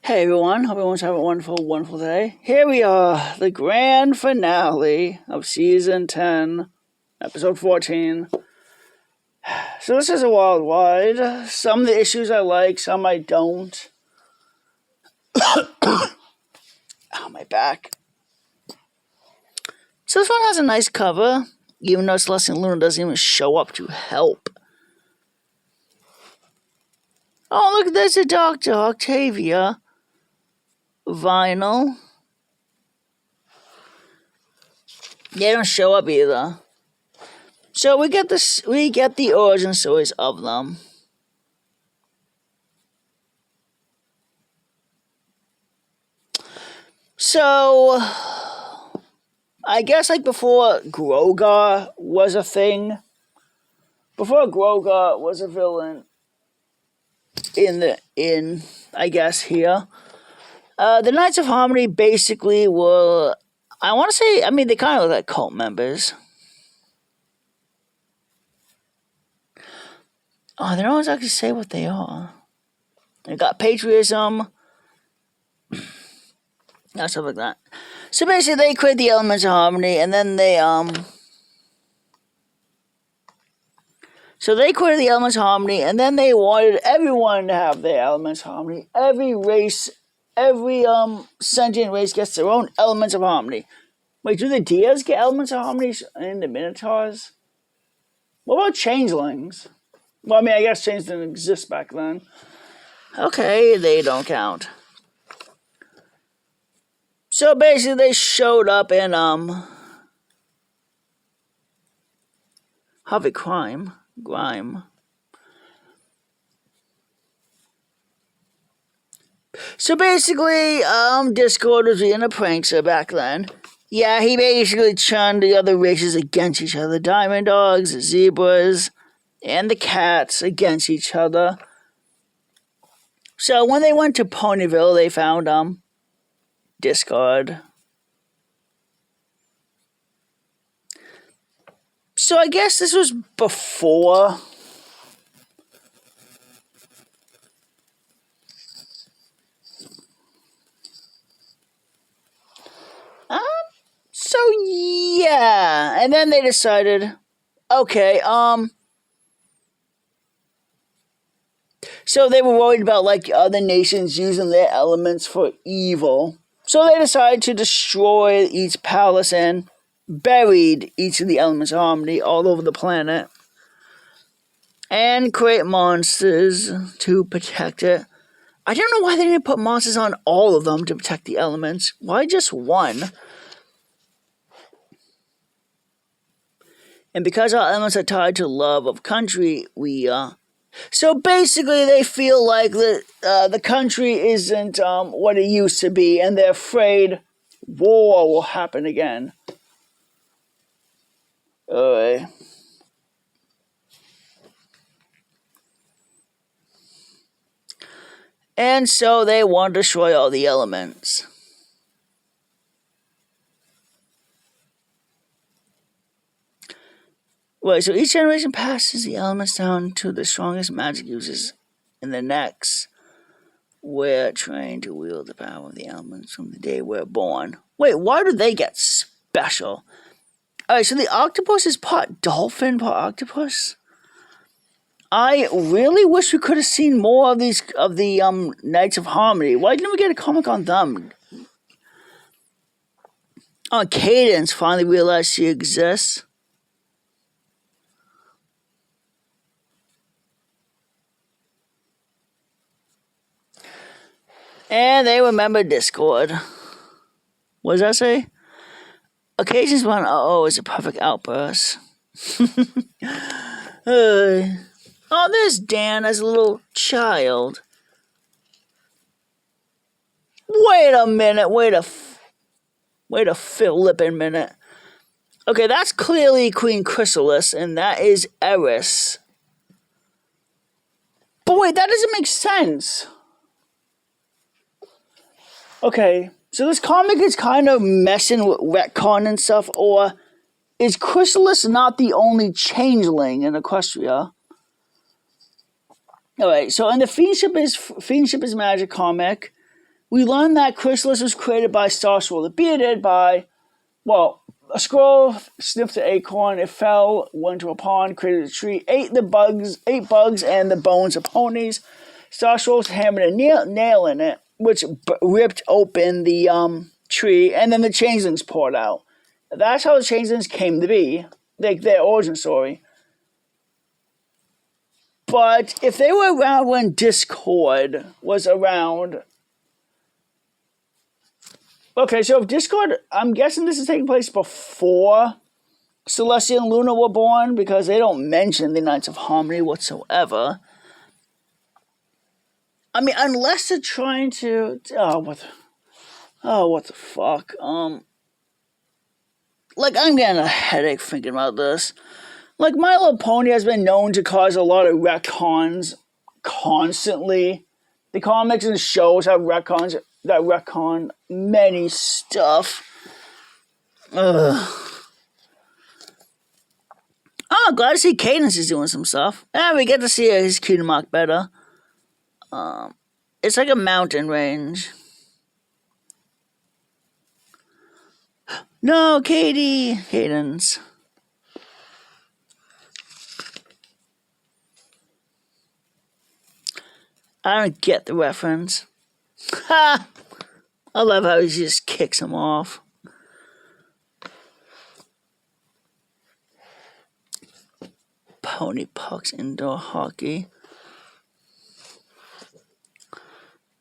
Hey everyone, hope everyone's having a wonderful day. Here we are, the grand finale of Season 10, Episode 14. So this is a wild ride. Some of the issues I like, some I don't. Ow, my back. So this one has a nice cover, even though Celeste and Luna doesn't even show up to help. Oh, look, there's a Dr. Octavia. Vinyl. They don't show up either. So we get the origin stories of them. So I guess like before Grogar was a thing, before Grogar was a villain in I guess here, the Knights of Harmony basically were, I want to say, I mean, they kind of look like cult members. Oh, they don't exactly say what they are. They got patriotism, stuff like that. So basically, they create the elements of harmony, and then So they created the elements of harmony, and then they wanted everyone to have their elements of harmony. Every race, every sentient race gets their own elements of harmony. Wait, do the Deers get elements of harmony in the Minotaurs? What about changelings? Well, I mean, I guess changelings didn't exist back then. Okay, they don't count. So basically, they showed up in Harvey Grime. So basically, Discord was being a prankster back then. Yeah, he basically turned the other races against each other. Diamond dogs, the zebras, and the cats against each other. So when they went to Ponyville, they found Discord. So I guess this was before so yeah, and then they decided, okay, so they were worried about like other nations using their elements for evil. So they decided to destroy each palace and buried each of the elements of harmony all over the planet and create monsters to protect it. I don't know why they didn't put monsters on all of them to protect the elements. Why just one? And because our elements are tied to love of country, so basically they feel like the country isn't what it used to be, and they're afraid war will happen again. And so they want to destroy all the elements. Right, so each generation passes the elements down to the strongest magic users in the next. We're trained to wield the power of the elements from the day we're born. Wait, why do they get special? Alright, so the octopus is part dolphin, part octopus? I really wish we could have seen more of the Knights of Harmony. Why didn't we get a comic on them? Cadence finally realized she exists. And they remember Discord. What does that say? Occasions when it's a perfect outburst. Oh, there's Dan as a little child. Wait a minute. Wait a flippin' minute. Okay, that's clearly Queen Chrysalis, and that is Eris. But wait, that doesn't make sense. Okay, so this comic is kind of messing with retcon and stuff, or is Chrysalis not the only changeling in Equestria? Alright, so in the Fiendship is Magic comic, we learned that Chrysalis was created by Star Swirl, bearded by, well, a squirrel sniffed the acorn, it fell, went to a pond, created a tree, ate bugs and the bones of ponies. Star Swirl hammered a nail in it, which ripped open the tree, and then the changelings poured out. That's how the changelings came to be, like their origin story. But if they were around when Discord was around... Okay, so if Discord... I'm guessing this is taking place before Celestia and Luna were born, because they don't mention the Knights of Harmony whatsoever. I mean, unless they're trying to... what the fuck? Like, I'm getting a headache thinking about this. Like, My Little Pony has been known to cause a lot of retcons constantly. The comics and shows have retcon many stuff. Ugh. Oh, glad to see Cadence is doing some stuff. And we get to see his cutie mark better. It's like a mountain range. No, Cadence. I don't get the reference. Ha! I love how he just kicks him off. Pony Pucks indoor hockey.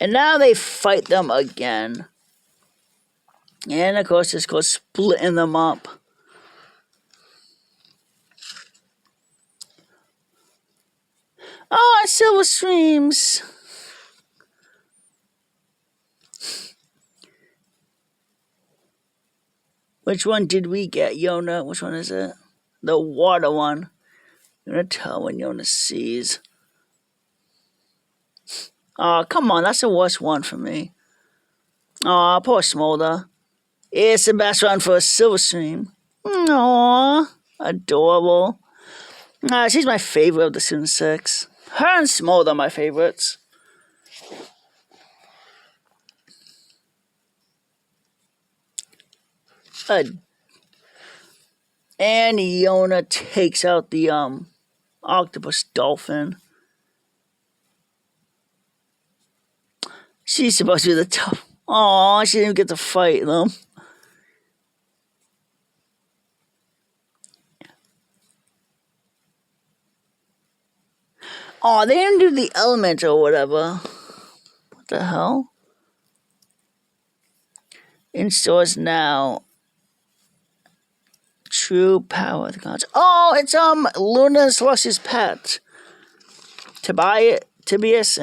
And now they fight them again. And of course, this goes splitting them up. Oh, Silver Streams. Which one did we get, Yona? Which one is it? The water one. I'm gonna tell when Yona sees. Oh, come on, that's the worst one for me. Oh, poor Smolder. It's the best one for a Silver Stream. Aww, adorable. She's my favorite of the Student 6. Her and Smolder are my favorites. And Yona takes out the octopus dolphin. She's supposed to be the tough. Aw, she didn't get to fight them. Aw, they didn't do the element or whatever. What the hell? In stores now. True power of the gods. Oh, it's Luna and Celestia's pet. Tobias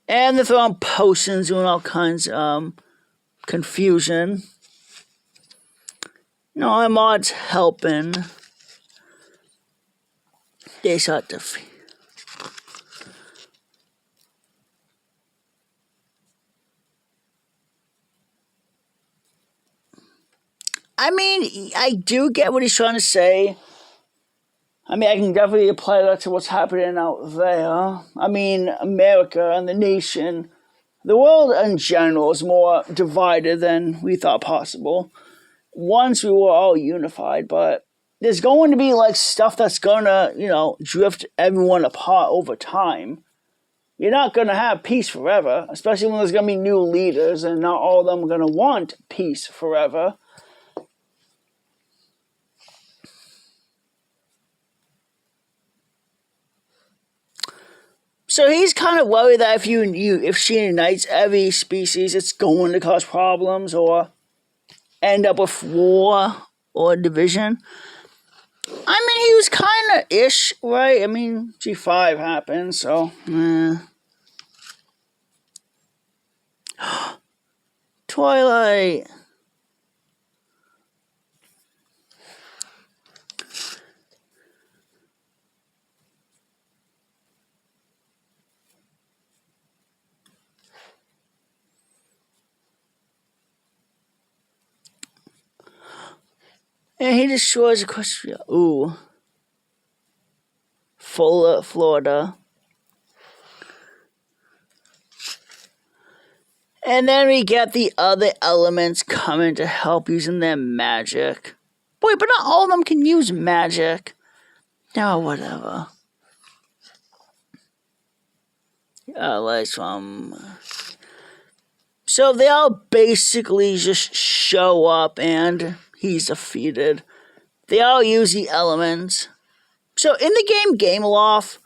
and they're throwing potions, doing all kinds of confusion. No, my mod's helping. They start to. I mean, I do get what he's trying to say. I mean, I can definitely apply that to what's happening out there. I mean, America and the nation, the world in general is more divided than we thought possible. Once we were all unified, but there's going to be like stuff that's gonna, drift everyone apart over time. You're not gonna have peace forever, especially when there's gonna be new leaders and not all of them are gonna want peace forever. So he's kind of worried that if she unites every species, it's going to cause problems or end up with war or division. I mean, he was kind of ish, right? I mean, G5 happened, so. Twilight. And he destroys Equestria. Ooh. Florida. And then we get the other elements coming to help using their magic. Wait, but not all of them can use magic. No, whatever. Like So they all basically just show up and he's defeated. They all use the elements. So in the game Loft,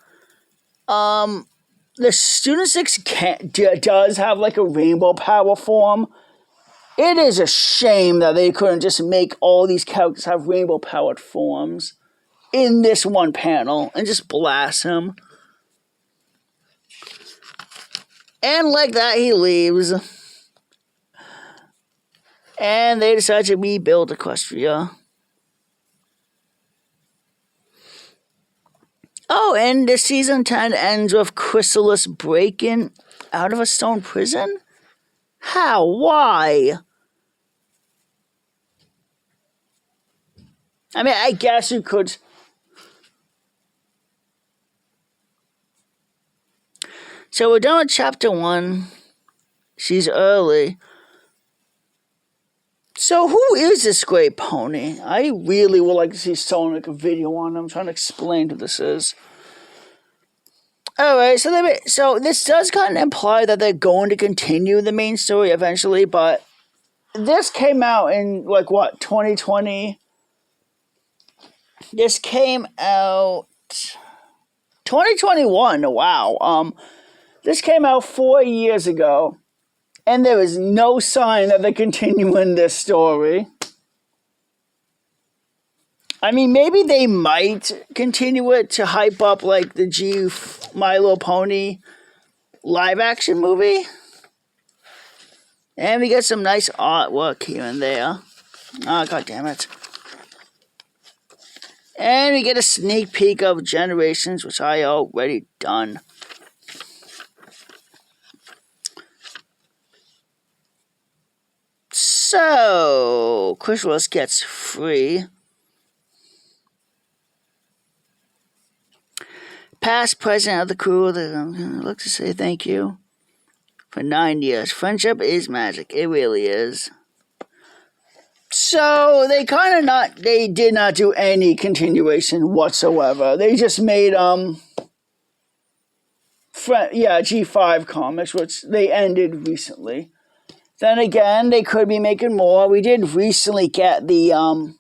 the Student 6 does have like a rainbow power form. It is a shame that they couldn't just make all these characters have rainbow powered forms in this one panel and just blast him. And like that, he leaves. And they decide to rebuild Equestria. Oh, and the season 10 ends with Chrysalis breaking out of a stone prison? How? Why? I mean, I guess you could. So we're done with chapter 1. She's early. So who is this great pony? I really would like to see someone make a video on him. I'm trying to explain who this is. Alright, so this does kind of imply that they're going to continue the main story eventually, but this came out in, 2020? This came out 2021, wow. This came out 4 years ago, and there is no sign that they're continuing this story. I mean, maybe they might continue it to hype up, the My Little Pony live-action movie. And we get some nice artwork here and there. Oh, god damn it. And we get a sneak peek of Generations, which I already done. So, Chrysalis gets free. Past president of the crew, I'd like to say thank you for 9 years. Friendship is magic. It really is. So, they did not do any continuation whatsoever. They just made, G5 comics, which they ended recently. Then again, they could be making more. We did recently get the,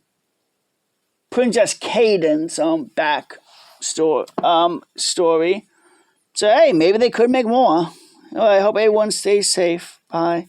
Princess Cadence, back story. So, hey, maybe they could make more. I hope everyone stays safe. Bye.